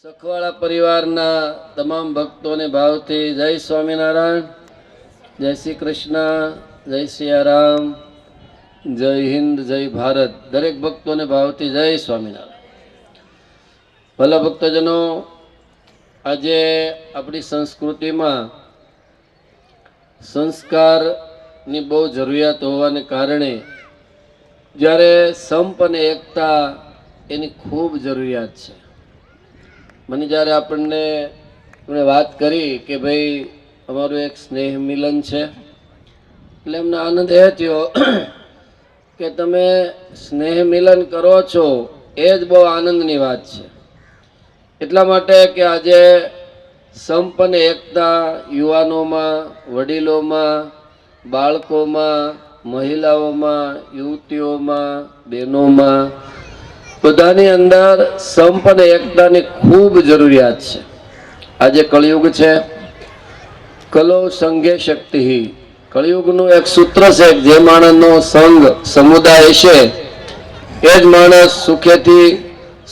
સખવાળા પરિવારના તમામ ભક્તોને ભાવથી જય સ્વામિનારાયણ, જય શ્રી કૃષ્ણ, જય સિયારામ, જય હિન્દ, જય ભારત. દરેક ભક્તોને ભાવથી જય સ્વામિનારાયણ. ભલા ભક્તજનો, આજે આપણી સંસ્કૃતિમાં સંસ્કારની બહુ જરૂરિયાત હોવાને કારણે જ્યારે સંપ અને એકતા એની ખૂબ જરૂરિયાત છે. મને જ્યારે આપણને વાત કરી કે ભાઈ અમારું એક સ્નેહ મિલન છે, એટલે એમને આનંદ એ થયો કે તમે સ્નેહ મિલન કરો છો એ જ બહુ આનંદની વાત છે. એટલા માટે કે આજે સંપ અને એકતા યુવાનોમાં, વડીલોમાં, બાળકોમાં, મહિલાઓમાં, યુવતીઓમાં, બહેનોમાં બધાની અંદર સંપ અને એકતાની ખૂબ જરૂરિયાત છે. આજે કળિયુગ છે, કલો સંઘે શક્તિ. કળિયુગનું એક સૂત્ર છે, જે માણસનો સંઘ સમુદાય છે એ જ માણસ સુખેથી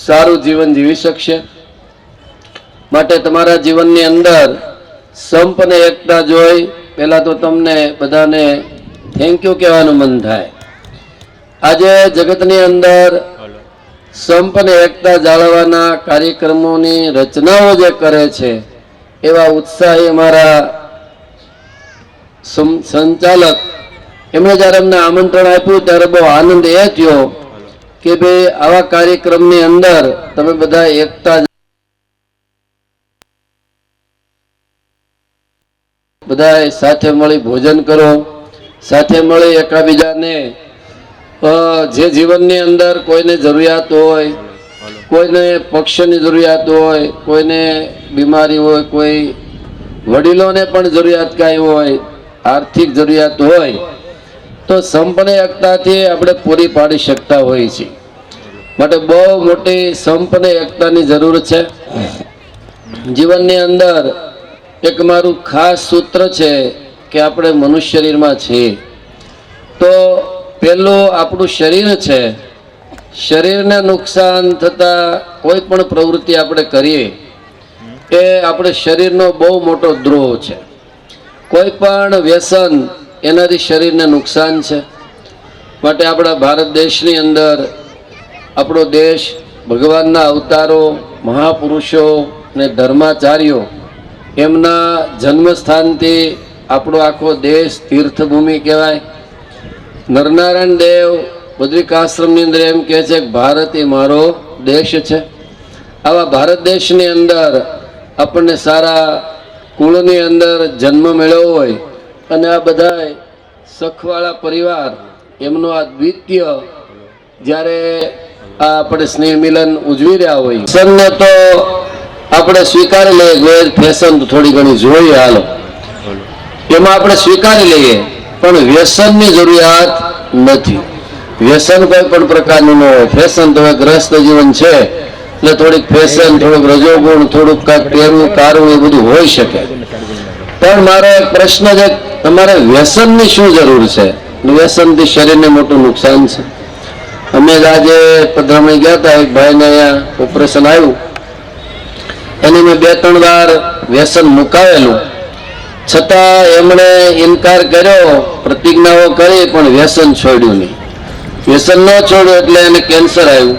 સારું જીવન જીવી શકશે. માટે તમારા જીવનની અંદર સંપ અને એકતા જોઈ પહેલા તો તમને બધાને થેન્ક યુ કહેવાનું મન થાય. આજે જગતની અંદર સંપ અને એકતા જાળવવાના કાર્યક્રમોની રચનાઓ જે કરે છે એવા ઉત્સાહી અમારા સંચાલક, એમણે જ્યારે અમને આમંત્રણ આપ્યું ત્યારે બહુ આનંદ એ થયો કે ભાઈ આવા કાર્યક્રમની અંદર તમે બધા એકતા, બધા સાથે મળી ભોજન કરો, સાથે મળી એકાબીજાને જે જીવનની અંદર કોઈને જરૂરિયાત હોય, કોઈને પક્ષની જરૂરિયાત હોય, કોઈને બીમારી હોય, કોઈ વડીલોને પણ જરૂરિયાત કાંઈ હોય, આર્થિક જરૂરિયાત હોય, તો સંપ અને એકતાથી આપણે પૂરી પાડી શકતા હોઈએ છીએ. માટે બહુ મોટી સંપ અને એકતાની જરૂર છે જીવનની અંદર. એક મારું ખાસ સૂત્ર છે કે આપણે મનુષ્ય શરીરમાં છીએ તો પહેલું આપણું શરીર છે. શરીરને નુકસાન થતા કોઈ પણ પ્રવૃત્તિ આપણે કરીએ એ આપણે શરીરનો બહુ મોટો દ્રોહ છે. કોઈ પણ વ્યસન એનાથી શરીરને નુકસાન છે. માટે આપણા ભારત દેશની અંદર આપણો દેશ ભગવાનના અવતારો, મહાપુરુષો અને ધર્માચાર્યો એમના જન્મસ્થાનથી આપણો આખો દેશ તીર્થભૂમિ કહેવાય. નરનારાયણ દેવ બદ્રિકાશ્રમની અંદર એમ કહે છે કે ભારત એ મારો દેશ છે. આવા ભારત દેશની અંદર આપણને સારા કુળની અંદર જન્મ મેળવ્યો હોય અને આ બધા સખવાળા પરિવાર એમનો આ દ્વિતીય જ્યારે આ આપણે સ્નેહ મિલન ઉજવી રહ્યા હોય, ફેશનને તો આપણે સ્વીકારી લઈએ, ફેશન તો થોડી ઘણી જોઈએ, હાલો એમાં આપણે સ્વીકારી લઈએ, પણ વ્યસનની જરૂરિયાત નથી. વ્યસન કોઈ પણ પ્રકારનું ન હોય. ફેશન તો એક ગ્રસ્ત જીવન છે એટલે થોડીક ફેશન, થોડુંક રજોગુણ, થોડુંક કાંઈક પહેરવું કારવું એ બધું હોઈ શકે. પણ મારો એક પ્રશ્ન છે, તમારે વ્યસનની શું જરૂર છે? વ્યસનથી શરીરને મોટું નુકસાન છે. અમે આજે પધરામણી ગયા હતા, એક ભાઈને અહીંયા ઓપરેશન આવ્યું, એની મેં 2-3 વાર વ્યસન મુકાવેલું, છતાં એમણે ઇનકાર કર્યો, પ્રતિજ્ઞાઓ કરી, પણ વ્યસન છોડ્યું નહીં. વ્યસન ન છોડ્યું એટલે એને કેન્સર આવ્યું.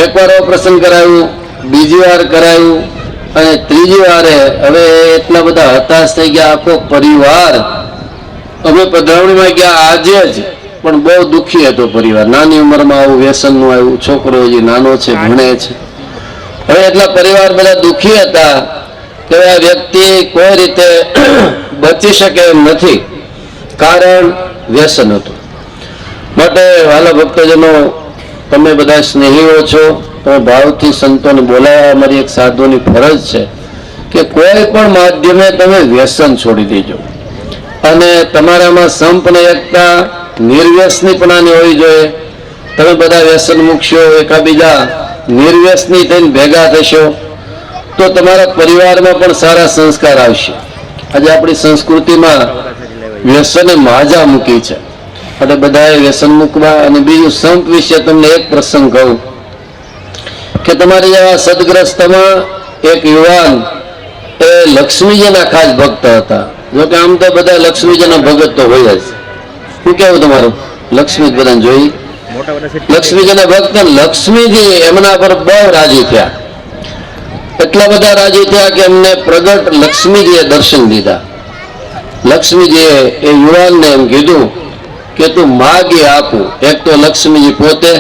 એકવાર ઓપરેશન કરાવ્યું, બીજી વાર કરાવ્યું, અને ત્રીજી વારે હવે એટલા બધા હતાશ થઈ ગયા આખો પરિવાર. અમે પધરામણીમાં ગયા આજે જ, પણ બહુ દુઃખી હતો પરિવાર. નાની ઉંમરમાં આવું વ્યસનનું આવ્યું, છોકરો હજી નાનો છે, ભણે છે. હવે એટલા પરિવાર બધા દુઃખી હતા કે આ વ્યક્તિ કોઈ રીતે બચી શકે એમ નથી, કારણ વ્યસન હતું. માટે વાલા ભક્તજનો, તમે બધા સ્નેહીઓ છો, તમે ભાવથી સંતોને બોલાવવા અમારી એક સાધુની ફરજ છે કે કોઈ પણ માધ્યમે તમે વ્યસન છોડી દેજો. અને તમારામાં સંપ અને એકતા નિર્વ્યસનીપણાની હોવી જોઈએ. તમે બધા વ્યસન મૂકશો, એકાબીજા નિર્વ્યસની થઈને ભેગા થશો તો તમારા પરિવારમાં પણ સારા સંસ્કાર આવશે. આજે આપણી સંસ્કૃતિમાં વ્યસને માજા મૂકી છે, એટલે બધાએ વ્યસન મૂકવા. અને બીજું સંપ વિશે તમને એક પ્રસંગ કહું કે તમારી જેવા સદગ્રસ્તમાં એક યુવાન એ લક્ષ્મીજીના ખાસ ભક્ત હતા. જોકે આમ તો બધા લક્ષ્મીજીના ભગત તો હોય જ. શું કેવું તમારું? લક્ષ્મી બધાને જોઈ લક્ષ્મીજીના ભક્ત, લક્ષ્મીજી એમના પર બહુ રાજી થયા. એટલા બધા રાજી થયા કે એમને પ્રગટ લક્ષ્મીજીએ દર્શન દીધા. લક્ષ્મીજીએ એ યુવાનને એમ કીધું કે તું માગી આપું. એક તો લક્ષ્મીજી પોતે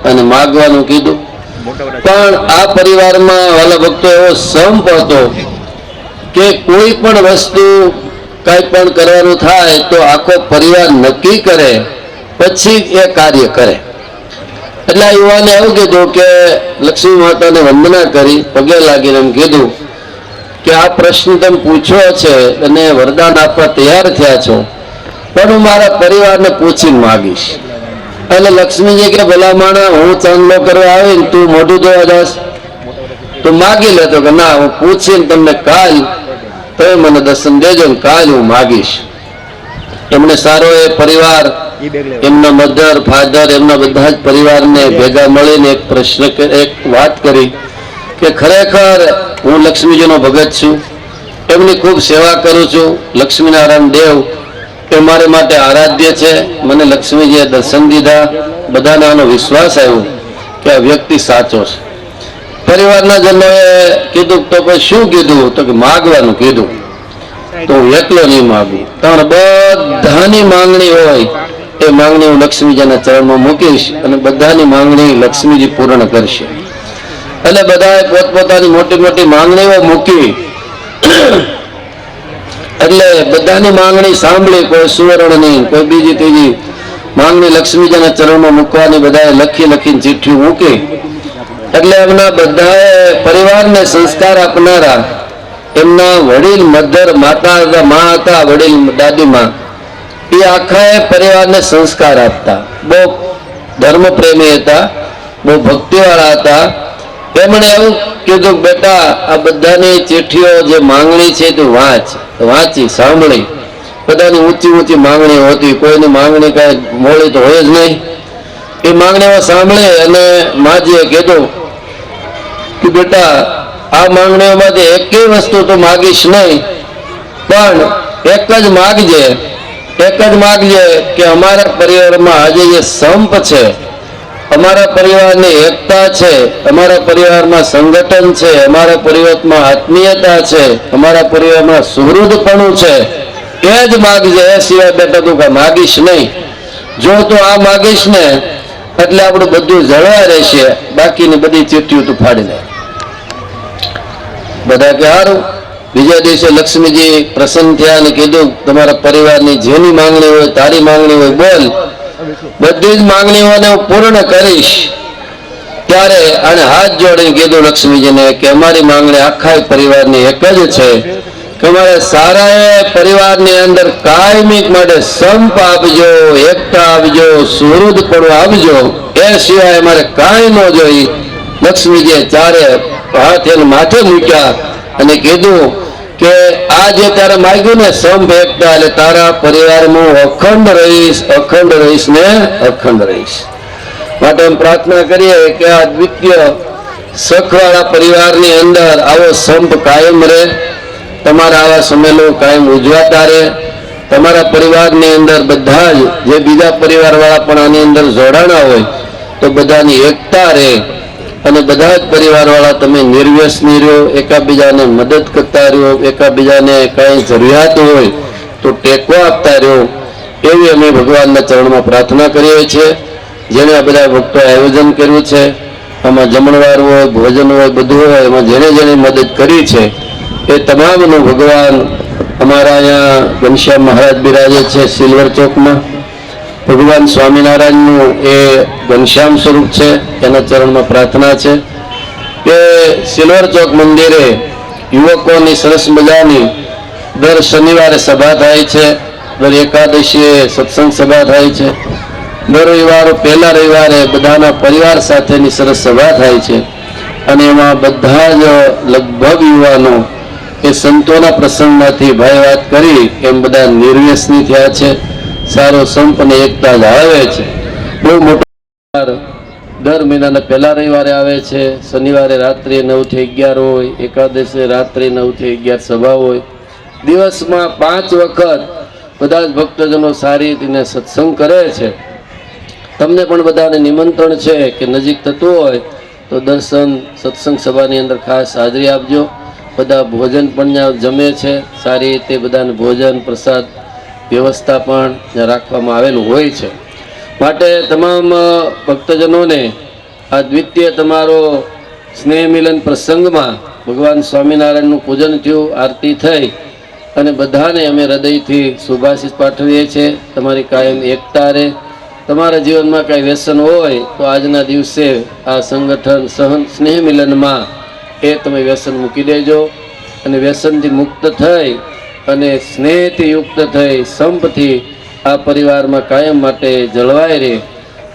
અને માગવાનું કીધું. પણ આ પરિવારમાં વાલા ભક્તો એવો સંપ હતો કે કોઈ પણ વસ્તુ કઈ પણ કરવાનું થાય તો આખો પરિવાર નક્કી કરે પછી એ કાર્ય કરે. એટલે આ યુવાને એવું કીધું કે લક્ષ્મી માતાને વંદના કરી પગે લાગીને એમ કીધું કે આ પ્રશ્ન તમે પૂછ્યો છે અને વરદાન આપવા તૈયાર થયા છો, પણ હું મારા પરિવારને પૂછીને માગીશ. એટલે લક્ષ્મીજી કે ભલા માણા, હું ચાંદલો કરવા આવીને તું મોઢું જોવા જાસ તો માગી લેતો કે ના, હું પૂછીને તમને કાલ તમે મને દર્શન દેજો ને કાલ હું માગીશ. એમણે સારો એ પરિવાર, એમના મધર ફાધર, એમના બધા જ પરિવારને ભેગા મળીને એક પ્રશ્ન, એક વાત કરી કે ખરેખર હું લક્ષ્મીજીનો ભગત છું, એમની ખૂબ સેવા કરું છું. લક્ષ્મીનારાયણ દેવ એ મારે માટે આરાધ્ય છે. મને લક્ષ્મીજીએ દર્શન દીધા. બધાને આનો વિશ્વાસ આવ્યો કે આ વ્યક્તિ સાચો છે. પરિવારના જનોએ કીધું તો પછી શું કીધું? તો કે માગવાનું કીધું. તો હું એકલો નહીં માગું, તમારે બધાની માંગણી હોય એ માંગણી હું લક્ષ્મીજીના ચરણમાં મૂકીશ અને બધાની માંગણી લક્ષ્મીજી પૂર્ણ કરશે. એટલે બધાએ પોતપોતાની મોટી મોટી માંગણીઓ મૂકી. એટલે બધાની માંગણી સાંભળી, કોઈ સુવર્ણની, કોઈ બીજી ત્રીજી માંગણી લક્ષ્મીજીના ચરણમાં મૂકવાની બધાએ લખીને ચિઠ્ઠી મૂકી. એટલે એમના બધાએ પરિવારને સંસ્કાર આપનારા એમના વડીલ મધર માતા હતા, મા હતા, વડીલ દાદીમાં, એ આખા પરિવારને સંસ્કાર આપતા. બહુ ધર્મ પ્રેમી હતા, બહુ ભક્તિવાળા હતા. એમણે એવું કીધું બેટા, આ બધાની ચિઠ્ઠીઓ જે માંગણી છે તું વાંચી સાંભળી. બધાની ઊંચી ઊંચી માંગણીઓ હતી, કોઈની માંગણી કઈ મોડી તો હોય જ નહીં. એ માંગણીઓ સાંભળે અને માજીએ કીધું કે બેટા, આ માંગણીઓમાંથી એકેય વસ્તુ તો માગીશ નહીં, પણ એક જ માગજે કે અમારા પરિવારમાં આજે જે સંપ છે, અમારા પરિવારની એકતા છે, અમારા પરિવારમાં સંગઠન છે, અમારા પરિવારમાં આત્મીયતા છે, અમારા પરિવારમાં સુહૃદપણું છે, એ જ માગજે. એ સિવાય બેટા તું કઈ માગીશ નહીં. જો તું આ માગીશ ને એટલે આપણું બધું જળવાઈ રહેશે, બાકીની બધી ચિઠ્ઠીઓ તું ફાડી દે. બધા કે સારું. બીજા દિવસે લક્ષ્મીજી પ્રસન્ન થયા અને કીધું તમારા પરિવારની જેની માંગણી હોય, તારી માંગણી હોય બોલ, બધી જ માંગણીઓને હું પૂર્ણ કરીશ. ત્યારે આને હાથ જોડીને કીધું લક્ષ્મીજીને કે અમારી માંગણી આખા પરિવારની એક જ છે કે અમારે સારા પરિવારની અંદર કાયમિક માટે સંપ આપજો, એકતા આપજો, સુહૃદપણું આપજો. એ સિવાય અમારે કાંઈ ન જોઈ. લક્ષ્મીજીએ ચારે હાથ એને માથે મૂક્યા અને કીધું કે આ જે તારે માગ્યું ને સંપ એકતા, એટલે તારા પરિવારમાં હું અખંડ રહીશ ને અખંડ રહીશ. માટે એમ પ્રાર્થના કરીએ કે આ દ્વિતીય સખવાળા પરિવારની અંદર આવો સંપ કાયમ રહે. તમારા આવા સંમેલનો કાયમ ઉજવાતા રહે. તમારા પરિવારની અંદર બધા જ જે બીજા પરિવારવાળા પણ આની અંદર જોડાણા હોય તો બધાની એકતા રહે અને બધા જ પરિવારવાળા તમે નિર્વ્યસની રહ્યો, એકાબીજાને મદદ કરતા રહ્યો, એકાબીજાને કાંઈ જરૂરિયાત હોય તો ટેકો આપતા રહ્યો. એવી અમે ભગવાનના ચરણમાં પ્રાર્થના કરીએ છીએ. જેણે આ બધા ભક્તો આયોજન કર્યું છે, આમાં જમણવાર હોય, ભોજન હોય, બધું હોય, એમાં જેણે મદદ કરી છે એ તમામનું ભગવાન અમારા અહીંયા ઘનશ્યામ મહારાજ બિરાજે છે સિલ્વર ચોકમાં. ભગવાન સ્વામિનારાયણનું એ ઘનશ્યામ સ્વરૂપ છે, એના ચરણમાં પ્રાર્થના છે કે સિલ્વર ચોક મંદિરે યુવકોની સરસ મજાની દર શનિવારે સભા થાય છે, દર એકાદશીએ સત્સંગ સભા થાય છે, દર રવિવારે પહેલા રવિવારે બધાના પરિવાર સાથેની સરસ સભા થાય છે. અને એમાં બધા જ લગભગ યુવાનો એ સંતોના પ્રસંગમાંથી ભાઈ વાત કરી એમ બધા નિર્વ્યસની થયા છે, સારો સંપ અને એકતા જાળવે છે. બહુ મોટો દર મહિનાના પહેલા રવિવારે આવે છે. શનિવારે રાત્રે 9 થી 11 હોય, એકાદશે રાત્રે 9 થી 11 સભા હોય. દિવસમાં 5 વખત બધા જ ભક્તજનો સારી રીતે સત્સંગ કરે છે. તમને પણ બધાને નિમંત્રણ છે કે નજીક થતું હોય તો દર્શન સત્સંગ સભાની અંદર ખાસ હાજરી આપજો. બધા ભોજન પણ ત્યાં જમે છે. સારી રીતે બધાને ભોજન પ્રસાદ વ્યવસ્થા પણ ત્યાં રાખવામાં આવેલું હોય છે. માટે તમામ ભક્તજનોને આ દ્વિતીય તમારો સ્નેહ મિલન પ્રસંગમાં ભગવાન સ્વામિનારાયણનું પૂજન થયું, આરતી થઈ અને બધાને અમે હૃદયથી શુભાશીષ પાઠવીએ છીએ. તમારી કાયમ એકતા રહે. તમારા જીવનમાં કાંઈ વ્યસન હોય તો આજના દિવસે આ સંગઠન સહન સ્નેહ મિલનમાં એ તમે વ્યસન મૂકી દેજો અને વ્યસનથી મુક્ત થઈ અને સ્નેહથી યુક્ત થઈ સંપથી આ પરિવારમાં કાયમ માટે જળવાઈ રહે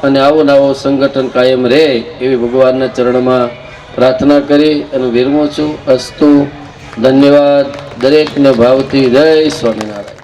અને આવું નવું સંગઠન કાયમ રહે એવી ભગવાનના ચરણમાં પ્રાર્થના કરી અને વિરમું છું. અસ્તુ. ધન્યવાદ. દરેકને ભાવથી જય સ્વામિનારાયણ.